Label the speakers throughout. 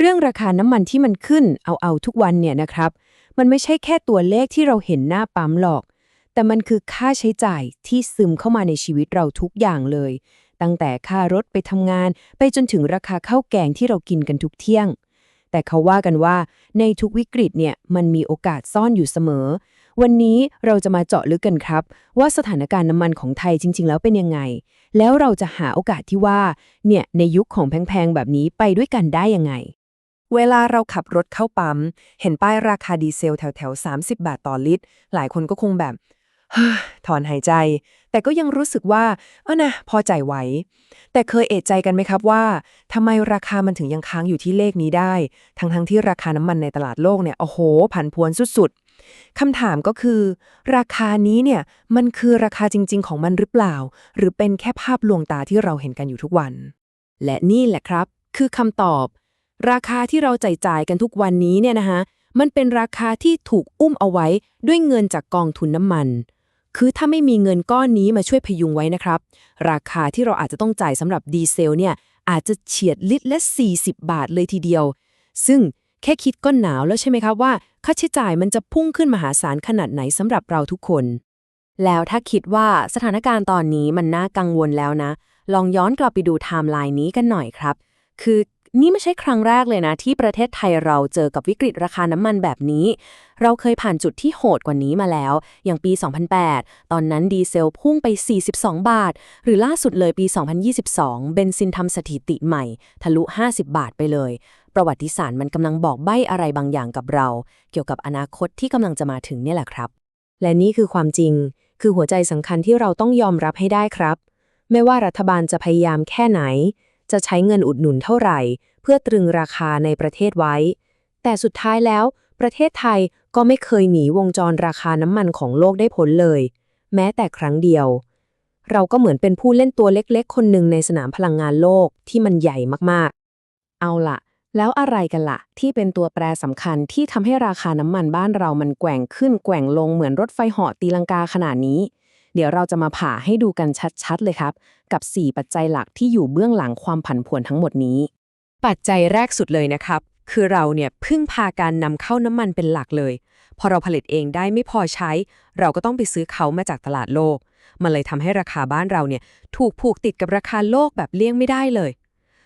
Speaker 1: รื่องราคาน้ำมันที่มันขึ้นเอาทุกวันเนี่ยนะครับมันไม่ใช่แค่ตัวเลขที่เราเห็นหน้าปั๊มหรอกแต่มันคือค่าใช้จ่ายที่ซึมเข้ามาในชีวิตเราทุกอย่างเลยตั้งแต่ค่ารถไปทำงานไปจนถึงราคาข้าวแกงที่เรากินกันทุกเที่ยงแต่เขาว่ากันว่าในทุกวิกฤตเนี่ยมันมีโอกาสซ่อนอยู่เสมอวันนี้เราจะมาเจาะลึกกันครับว่าสถานการณ์น้ำมันของไทยจริงๆแล้วเป็นยังไงแล้วเราจะหาโอกาสที่ว่าเนี่ยในยุคของแพงๆแบบนี้ไปด้วยกันได้ยังไง
Speaker 2: เวลาเราขับรถเข้าปั๊มเห็นป้ายราคาดีเซลแถวๆ30 บาทต่อลิตรหลายคนก็คงแบบ ถอนหายใจแต่ก็ยังรู้สึกว่านะพอใจไหวแต่เคยเอะใจกันไหมครับว่าทำไมราคามันถึงยังค้างอยู่ที่เลขนี้ได้ทั้งที่ราคาน้ำมันในตลาดโลกเนี่ยโอ้โหผันผวนสุดๆคำถามก็คือราคานี้เนี่ยมันคือราคาจริงๆของมันหรือเปล่าหรือเป็นแค่ภาพลวงตาที่เราเห็นกันอยู่ทุกวัน
Speaker 1: และนี่แหละครับคือคำตอบราคาที่เราจ่ายกันทุกวันนี้เนี่ยนะคะมันเป็นราคาที่ถูกอุ้มเอาไว้ด้วยเงินจากกองทุนน้ำมันคือถ้าไม่มีเงินก้อนนี้มาช่วยพยุงไว้นะครับราคาที่เราอาจจะต้องจ่ายสำหรับดีเซลเนี่ยอาจจะเฉียดลิตรละ40 บาทเลยทีเดียวซึ่งแค่คิดก็หนาวแล้วใช่ไหมครับว่าค่าใช้จ่ายมันจะพุ่งขึ้นมหาศาลขนาดไหนสำหรับเราทุกคน
Speaker 3: แล้วถ้าคิดว่าสถานการณ์ตอนนี้มันน่ากังวลแล้วนะลองย้อนกลับไปดูไทม์ไลน์นี้กันหน่อยครับคือนี่ไม่ใช่ครั้งแรกเลยนะที่ประเทศไทยเราเจอกับวิกฤตราคาน้ำมันแบบนี้เราเคยผ่านจุดที่โหดกว่านี้มาแล้วอย่างปี 2008 ตอนนั้นดีเซลพุ่งไป42 บาทหรือล่าสุดเลยปี 2022 เบนซินทำสถิติใหม่ทะลุ50 บาทไปเลยประวัติศาสตร์มันกำลังบอกใบ้อะไรบางอย่างกับเราเกี่ยวกับอนาคตที่กำลังจะมาถึงเนี่ยแหละครับ
Speaker 1: และนี่คือความจริงคือหัวใจสำคัญที่เราต้องยอมรับให้ได้ครับไม่ว่ารัฐบาลจะพยายามแค่ไหนจะใช้เงินอุดหนุนเท่าไหร่เพื่อตรึงราคาในประเทศไว้แต่สุดท้ายแล้วประเทศไทยก็ไม่เคยหนีวงจรราคาน้ำมันของโลกได้พ้นเลยแม้แต่ครั้งเดียวเราก็เหมือนเป็นผู้เล่นตัวเล็กๆคนหนึ่งในสนามพลังงานโลกที่มันใหญ่มากๆเอาล่ะแล้วอะไรกันล่ะที่เป็นตัวแปรสำคัญที่ทำให้ราคาน้ำมันบ้านเรามันแกว่งขึ้นแกว่งลงเหมือนรถไฟเหาะตีลังกาขนาดนี้เดี๋ยวเราจะมาผ่าให้ดูกันชัดๆเลยครับกับ4ปัจจัยหลักที่อยู่เบื้องหลังความผันผวนทั้งหมดนี้ปัจจัยแรกสุดเลยนะครับคือเราเนี่ยพึ่งพาการนำเข้าน้ำมันเป็นหลักเลยพอเราผลิตเองได้ไม่พอใช้เราก็ต้องไปซื้อเขามาจากตลาดโลกมันเลยทำให้ราคาบ้านเราเนี่ยถูกผูกติดกับราคาโลกแบบเลี่ยงไม่ได้เลย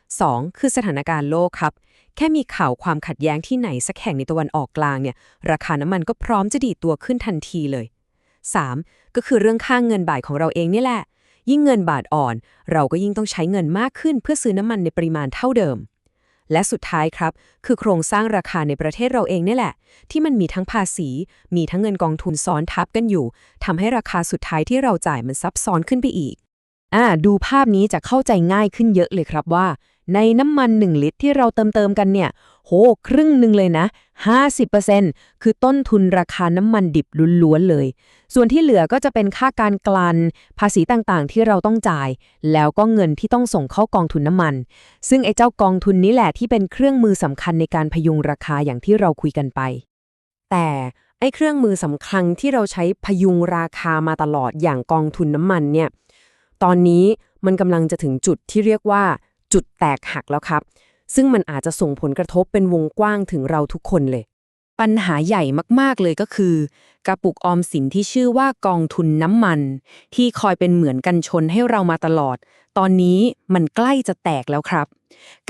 Speaker 1: 2คือสถานการณ์โลกครับแค่มีข่าวความขัดแย้งที่ไหนสักแห่งในตะวันออกกลางเนี่ยราคาน้ำมันก็พร้อมจะดีดตัวขึ้นทันทีเลย3ก็คือเรื่องค่างเงินบาทของเราเองนี่แหละยิ่งเงินบาทอ่อนเราก็ยิ่งต้องใช้เงินมากขึ้นเพื่อซื้อน้ำมันในปริมาณเท่าเดิมและสุดท้ายครับคือโครงสร้างราคาในประเทศเราเองนี่แหละที่มันมีทั้งภาษีมีทั้งเงินกองทุนซ้อนทับกันอยู่ทำให้ราคาสุดท้ายที่เราจ่ายมันซับซ้อนขึ้นไปอีกดูภาพนี้จะเข้าใจง่ายขึ้นเยอะเลยครับว่าในน้ำมัน1ลิตรที่เราเติมกันเนี่ยโหครึ่งหนึ่งเลยนะ 50% คือต้นทุนราคาน้ำมันดิบล้วนๆเลยส่วนที่เหลือก็จะเป็นค่าการกลั่นภาษีต่างๆที่เราต้องจ่ายแล้วก็เงินที่ต้องส่งเข้ากองทุนน้ำมันซึ่งไอ้เจ้ากองทุนนี้แหละที่เป็นเครื่องมือสำคัญในการพยุงราคาอย่างที่เราคุยกันไปแต่ไอ้เครื่องมือสำคัญที่เราใช้พยุงราคามาตลอดอย่างกองทุนน้ำมันเนี่ยตอนนี้มันกำลังจะถึงจุดที่เรียกว่าจุดแตกหักแล้วครับซึ่งมันอาจจะส่งผลกระทบเป็นวงกว้างถึงเราทุกคนเลยปัญหาใหญ่มากๆเลยก็คือกระปุกออมสินที่ชื่อว่ากองทุนน้ำมันที่คอยเป็นเหมือนกันชนให้เรามาตลอดตอนนี้มันใกล้จะแตกแล้วครับ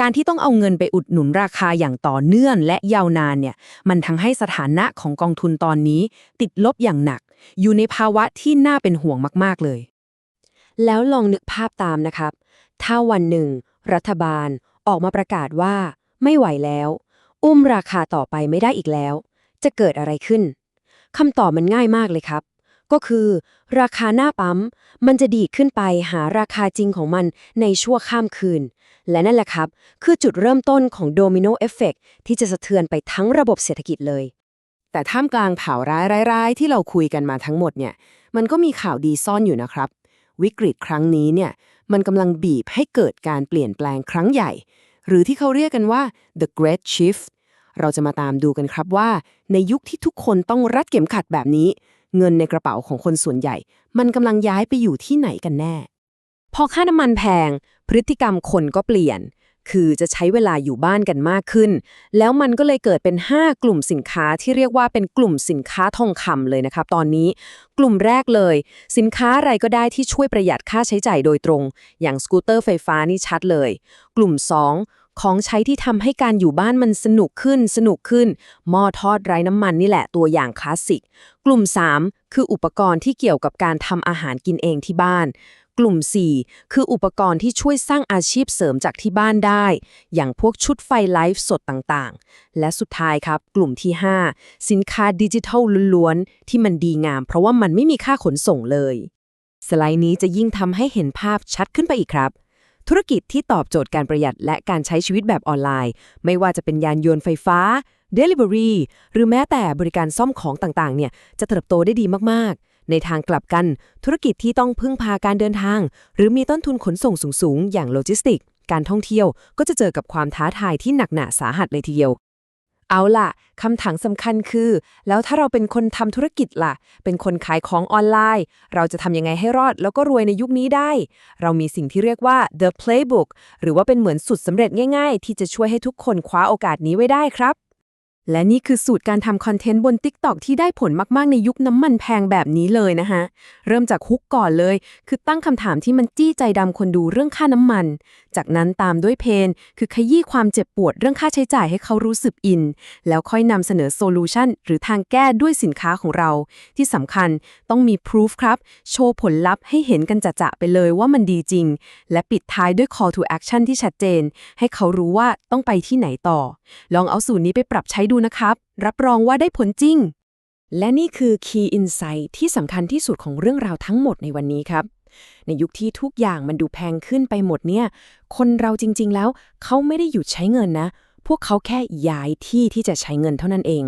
Speaker 1: การที่ต้องเอาเงินไปอุดหนุนราคาอย่างต่อเนื่องและยาวนานเนี่ยมันทั้งให้สถานะของกองทุนตอนนี้ติดลบอย่างหนักอยู่ในภาวะที่น่าเป็นห่วงมากๆเลยแล้วลองนึกภาพตามนะครับถ้าวันหนึ่งรัฐบาลออกมาประกาศว่าไม่ไหวแล้วอุ้มราคาต่อไปไม่ได้อีกแล้วจะเกิดอะไรขึ้นคำตอบมันง่ายมากเลยครับก็คือราคาหน้าปั๊มมันจะดีดขึ้นไปหาราคาจริงของมันในชั่วข้ามคืนและนั่นแหละครับคือจุดเริ่มต้นของโดมิโนเอฟเฟกต์ที่จะสะเทือนไปทั้งระบบเศรษฐกิจเลยแต่ท่ามกลางข่าวร้ายๆที่เราคุยกันมาทั้งหมดเนี่ยมันก็มีข่าวดีซ่อนอยู่นะครับวิกฤตครั้งนี้เนี่ยมันกำลังบีบให้เกิดการเปลี่ยนแปลงครั้งใหญ่หรือที่เขาเรียกกันว่า the great shift เราจะมาตามดูกันครับว่าในยุคที่ทุกคนต้องรัดเข็มขัดแบบนี้เงินในกระเป๋าของคนส่วนใหญ่มันกำลังย้ายไปอยู่ที่ไหนกันแน่พอค่าน้ำมันแพงพฤติกรรมคนก็เปลี่ยน
Speaker 3: คือจะใช้เวลาอยู่บ้านกันมากขึ้น แล้วมันก็เลยเกิดเป็น 5 กลุ่มสินค้าที่เรียกว่าเป็นกลุ่มสินค้าทองคำเลยนะครับตอนนี้กลุ่มแรกเลยสินค้าอะไรก็ได้ที่ช่วยประหยัดค่าใช้จ่ายโดยตรง อย่างสกูตเตอร์ไฟฟ้านี่ชัดเลย กลุ่ม 2 ของใช้ที่ทำให้การอยู่บ้านมันสนุกขึ้นหม้อทอดไร้น้ำมันนี่แหละตัวอย่างคลาสสิกกลุ่ม 3 คืออุปกรณ์ที่เกี่ยวกับการทำอาหารกินเองที่บ้านกลุ่ม 4 คืออุปกรณ์ที่ช่วยสร้างอาชีพเสริมจากที่บ้านได้ อย่างพวกชุดไฟไลฟ์สดต่างๆ และสุดท้ายครับ กลุ่มที่ 5 สินค้าดิจิทัลล้วนๆที่มันดีงามเพราะว่ามันไม่มีค่าขนส่งเลยสไลด์นี้จะยิ่งทำให้เห็นภาพชัดขึ้นไปอีกครับธุรกิจที่ตอบโจทย์การประหยัดและการใช้ชีวิตแบบออนไลน์ไม่ว่าจะเป็นยานยนต์ไฟฟ้า Delivery หรือแม้แต่บริการซ่อมของต่างๆเนี่ยจะเติบโตได้ดีมากๆในทางกลับกันธุรกิจที่ต้องพึ่งพาการเดินทางหรือมีต้นทุนขนส่งสูงๆอย่างโลจิสติกการท่องเที่ยวก็จะเจอกับความท้าทายที่หนักหนาสาหัสเลยทีเดียวเอาล่ะคำถามสำคัญคือแล้วถ้าเราเป็นคนทำธุรกิจล่ะเป็นคนขายของออนไลน์เราจะทำยังไงให้รอดแล้วก็รวยในยุคนี้ได้เรามีสิ่งที่เรียกว่า the playbook หรือว่าเป็นเหมือนสูตรสำเร็จง่ายๆที่จะช่วยให้ทุกคนคว้าโอกาสนี้ไว้ได้ครับและนี่คือสูตรการทำคอนเทนต์บน TikTok ที่ได้ผลมากๆในยุคน้ำมันแพงแบบนี้เลยนะฮะเริ่มจากฮุกก่อนเลยคือตั้งคำถามที่มันจี้ใจดำคนดูเรื่องค่าน้ำมันจากนั้นตามด้วยเพนคือขยี้ความเจ็บปวดเรื่องค่าใช้จ่ายให้เขารู้สึกอินแล้วค่อยนำเสนอโซลูชันหรือทางแก้ด้วยสินค้าของเราที่สำคัญต้องมีพรูฟครับโชว์ผลลัพธ์ให้เห็นกันจะๆไปเลยว่ามันดีจริงและปิดท้ายด้วย call to action ที่ชัดเจนให้เขารู้ว่าต้องไปที่ไหนต่อลองเอาสูตรนี้ไปปรับใช้ดูนะครับรับรองว่าได้ผลจริงและนี่คือ Key Insight ที่สำคัญที่สุดของเรื่องราวทั้งหมดในวันนี้ครับในยุคที่ทุกอย่างมันดูแพงขึ้นไปหมดเนี่ยคนเราจริงๆแล้วเขาไม่ได้หยุดใช้เงินนะพวกเขาแค่ย้ายที่จะใช้เงินเท่านั้นเอง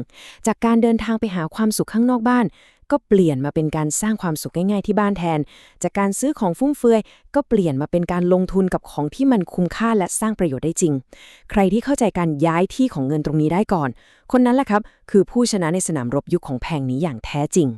Speaker 3: จากการเดินทางไปหาความสุขข้างนอกบ้านก็เปลี่ยนมาเป็นการสร้างความสุขง่ายๆที่บ้านแทนจากการซื้อของฟุ่มเฟือยก็เปลี่ยนมาเป็นการลงทุนกับของที่มันคุ้มค่าและสร้างประโยชน์ได้จริงใครที่เข้าใจการย้ายที่ของเงินตรงนี้ได้ก่อนคนนั้นแหละครับคือผู้ชนะในสนามรบยุคของแพงนี้อย่างแท้จริง